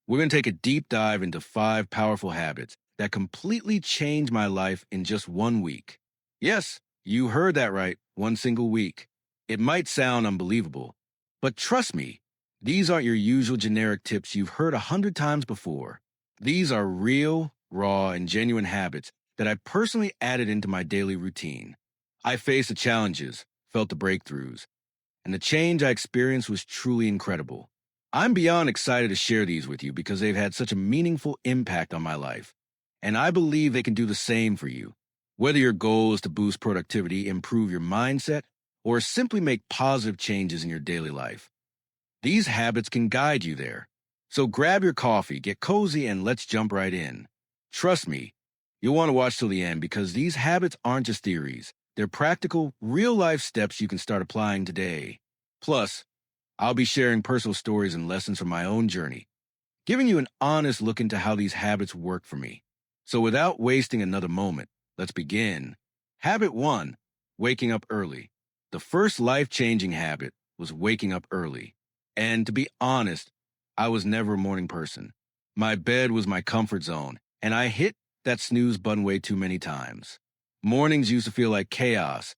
We're going to take a deep dive into 5 powerful habits that completely changed my life in just 1 week. Yes, you heard that right, 1 single week. It might sound unbelievable, but trust me, these aren't your usual generic tips you've heard 100 times before. These are real, raw, and genuine habits that I personally added into my daily routine. I faced the challenges, felt the breakthroughs, and the change I experienced was truly incredible. I'm beyond excited to share these with you because they've had such a meaningful impact on my life, and I believe they can do the same for you. Whether your goal is to boost productivity, improve your mindset, or simply make positive changes in your daily life, these habits can guide you there. So grab your coffee, get cozy, and let's jump right in. Trust me, you'll want to watch till the end because these habits aren't just theories. They're practical, real-life steps you can start applying today. Plus, I'll be sharing personal stories and lessons from my own journey, giving you an honest look into how these habits work for me. So without wasting another moment, let's begin. Habit 1, waking up early. The first life-changing habit was waking up early. And to be honest, I was never a morning person. My bed was my comfort zone, and I hit that snooze button way too many times. Mornings used to feel like chaos,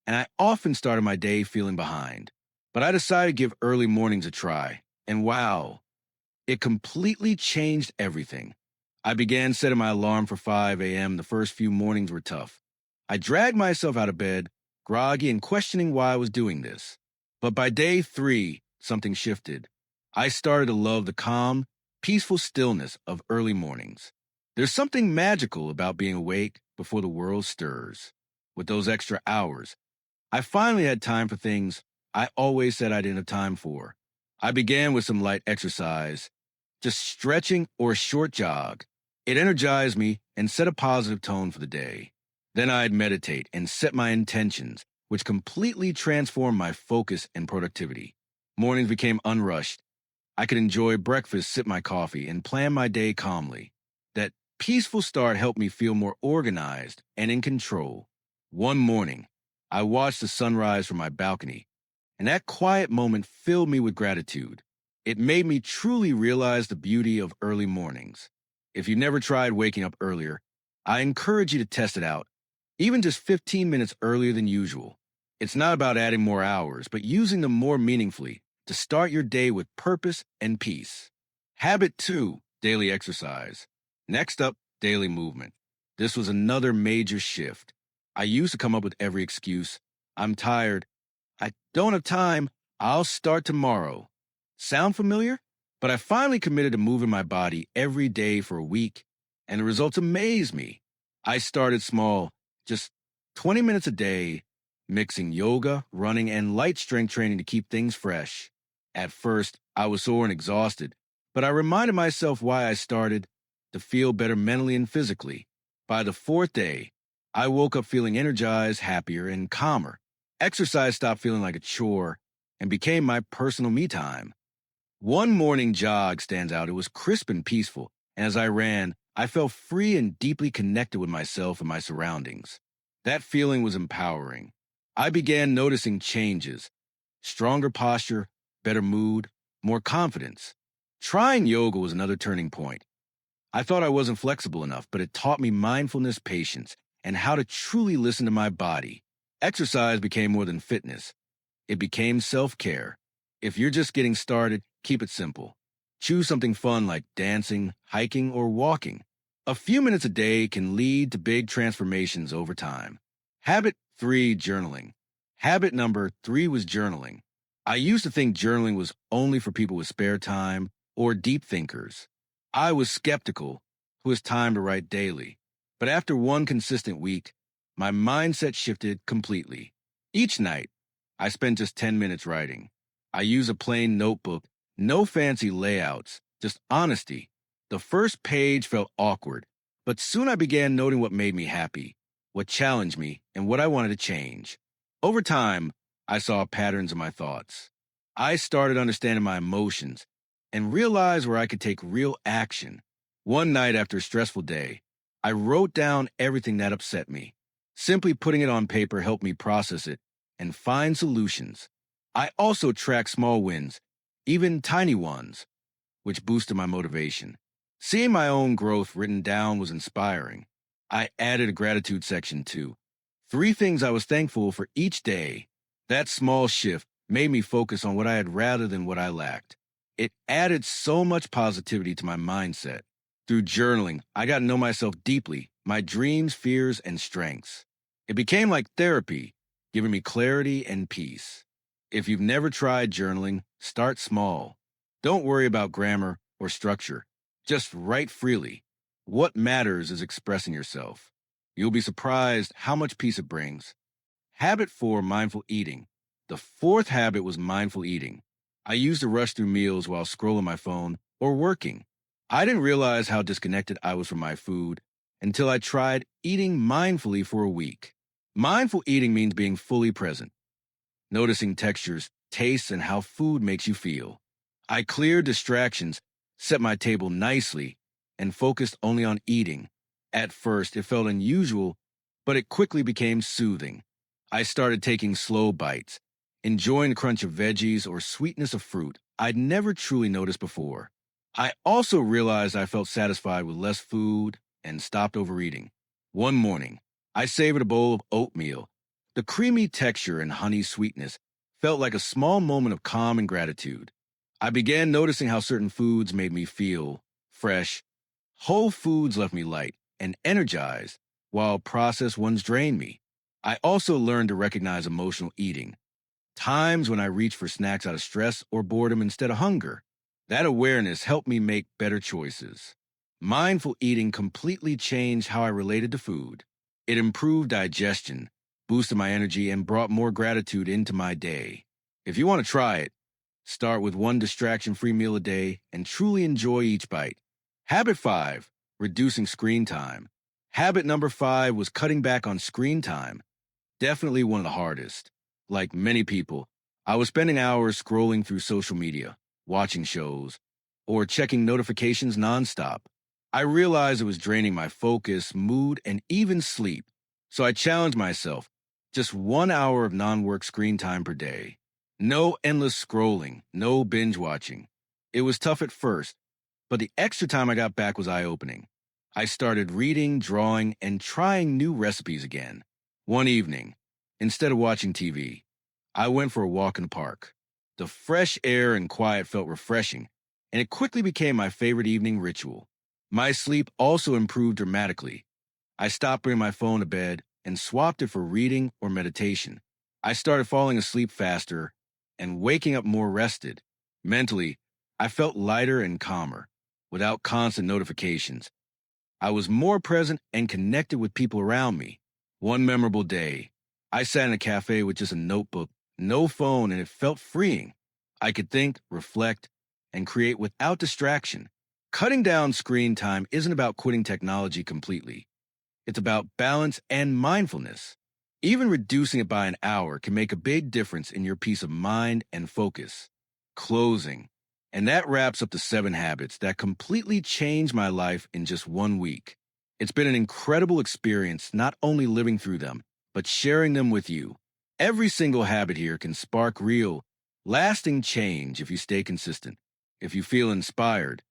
and I often started my day feeling behind. But I decided to give early mornings a try, and wow, it completely changed everything. I began setting my alarm for 5 a.m. The first few mornings were tough. I dragged myself out of bed, groggy and questioning why I was doing this. But by day 3, something shifted. I started to love the calm, peaceful stillness of early mornings. There's something magical about being awake before the world stirs. With those extra hours, I finally had time for things I always said I didn't have time for. I began with some light exercise, just stretching or a short jog. It energized me and set a positive tone for the day. Then I'd meditate and set my intentions, which completely transformed my focus and productivity. Mornings became unrushed. I could enjoy breakfast, sip my coffee, and plan my day calmly. That peaceful start helped me feel more organized and in control. One morning, I watched the sunrise from my balcony, and that quiet moment filled me with gratitude. It made me truly realize the beauty of early mornings. If you never tried waking up earlier, I encourage you to test it out, even just 15 minutes earlier than usual. It's not about adding more hours, but using them more meaningfully to start your day with purpose and peace. Habit 2, daily exercise. Next up, daily movement. This was another major shift. I used to come up with every excuse. I'm tired. I don't have time. I'll start tomorrow. Sound familiar? But I finally committed to moving my body every day for a week, and the results amazed me. I started small, just 20 minutes a day, mixing yoga, running, and light strength training to keep things fresh. At first, I was sore and exhausted, but I reminded myself why I started, to feel better mentally and physically. By the 4th day, I woke up feeling energized, happier, and calmer. Exercise stopped feeling like a chore and became my personal me time. One morning jog stands out. It was crisp and peaceful, and as I ran, I felt free and deeply connected with myself and my surroundings. That feeling was empowering. I began noticing changes: stronger posture, better mood, more confidence. Trying yoga was another turning point. I thought I wasn't flexible enough, but it taught me mindfulness, patience, and how to truly listen to my body. Exercise became more than fitness. It became self-care. If you're just getting started, keep it simple. Choose something fun like dancing, hiking, or walking. A few minutes a day can lead to big transformations over time. Habit 3, journaling. Habit number 3 was journaling. I used to think journaling was only for people with spare time or deep thinkers. I was skeptical who has time to write daily. But after one consistent week, my mindset shifted completely. Each night, I spent just 10 minutes writing. I use a plain notebook, no fancy layouts, just honesty. The first page felt awkward, but soon I began noting what made me happy, what challenged me, and what I wanted to change. Over time, I saw patterns in my thoughts. I started understanding my emotions and realized where I could take real action. One night after a stressful day, I wrote down everything that upset me. Simply putting it on paper helped me process it and find solutions. I also track small wins, even tiny ones. which boosted my motivation. Seeing my own growth written down was inspiring. I added a gratitude section too. 3 things I was thankful for each day. That small shift made me focus on what I had rather than what I lacked. It added so much positivity to my mindset. Through journaling, I got to know myself deeply, my dreams, fears, and strengths. It became like therapy, giving me clarity and peace. If you've never tried journaling, start small. Don't worry about grammar or structure. Just write freely. What matters is expressing yourself. You'll be surprised how much peace it brings. Habit 4, mindful eating. The 4th habit was mindful eating. I used to rush through meals while scrolling my phone or working. I didn't realize how disconnected I was from my food until I tried eating mindfully for a week. Mindful eating means being fully present, noticing textures, tastes, and how food makes you feel. I cleared distractions, set my table nicely, and focused only on eating. At first, it felt unusual, but it quickly became soothing. I started taking slow bites, enjoying the crunch of veggies or sweetness of fruit I'd never truly noticed before. I also realized I felt satisfied with less food and stopped overeating. One morning, I savored a bowl of oatmeal. The creamy texture and honey sweetness felt like a small moment of calm and gratitude. I began noticing how certain foods made me feel fresh. Whole foods left me light and energized, while processed ones drained me. I also learned to recognize emotional eating, times when I reached for snacks out of stress or boredom instead of hunger. That awareness helped me make better choices. Mindful eating completely changed how I related to food. It improved digestion, boosted my energy, and brought more gratitude into my day. If you want to try it, start with one distraction-free meal a day and truly enjoy each bite. Habit 5, reducing screen time. Habit number 5 was cutting back on screen time. Definitely one of the hardest. Like many people, I was spending hours scrolling through social media, watching shows, or checking notifications nonstop. I realized it was draining my focus, mood, and even sleep. So I challenged myself, just 1 hour of non-work screen time per day. No endless scrolling, no binge watching. It was tough at first, but the extra time I got back was eye-opening. I started reading, drawing, and trying new recipes again. One evening, instead of watching TV, I went for a walk in the park. The fresh air and quiet felt refreshing, and it quickly became my favorite evening ritual. My sleep also improved dramatically. I stopped bringing my phone to bed and swapped it for reading or meditation. I started falling asleep faster and waking up more rested. Mentally, I felt lighter and calmer, without constant notifications. I was more present and connected with people around me. One memorable day, I sat in a cafe with just a notebook, no phone, and it felt freeing. I could think, reflect, and create without distraction. Cutting down screen time isn't about quitting technology completely. It's about balance and mindfulness. Even reducing it by an hour can make a big difference in your peace of mind and focus. Closing. And that wraps up the 7 habits that completely changed my life in just 1 week. It's been an incredible experience not only living through them, but sharing them with you. Every single habit here can spark real, lasting change if you stay consistent. If you feel inspired,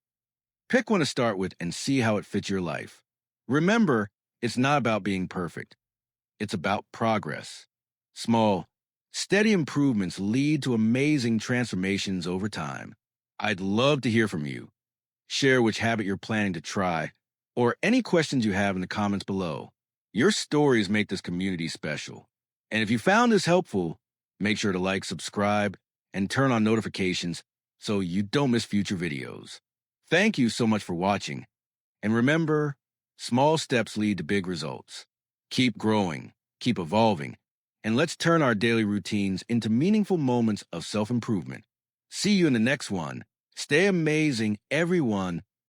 pick one to start with and see how it fits your life. Remember, it's not about being perfect. It's about progress. Small, steady improvements lead to amazing transformations over time. I'd love to hear from you. Share which habit you're planning to try, or any questions you have in the comments below. Your stories make this community special. And if you found this helpful, make sure to like, subscribe, and turn on notifications so you don't miss future videos. Thank you so much for watching. And remember, small steps lead to big results. Keep growing, keep evolving, and let's turn our daily routines into meaningful moments of self-improvement. See you in the next one. Stay amazing, everyone.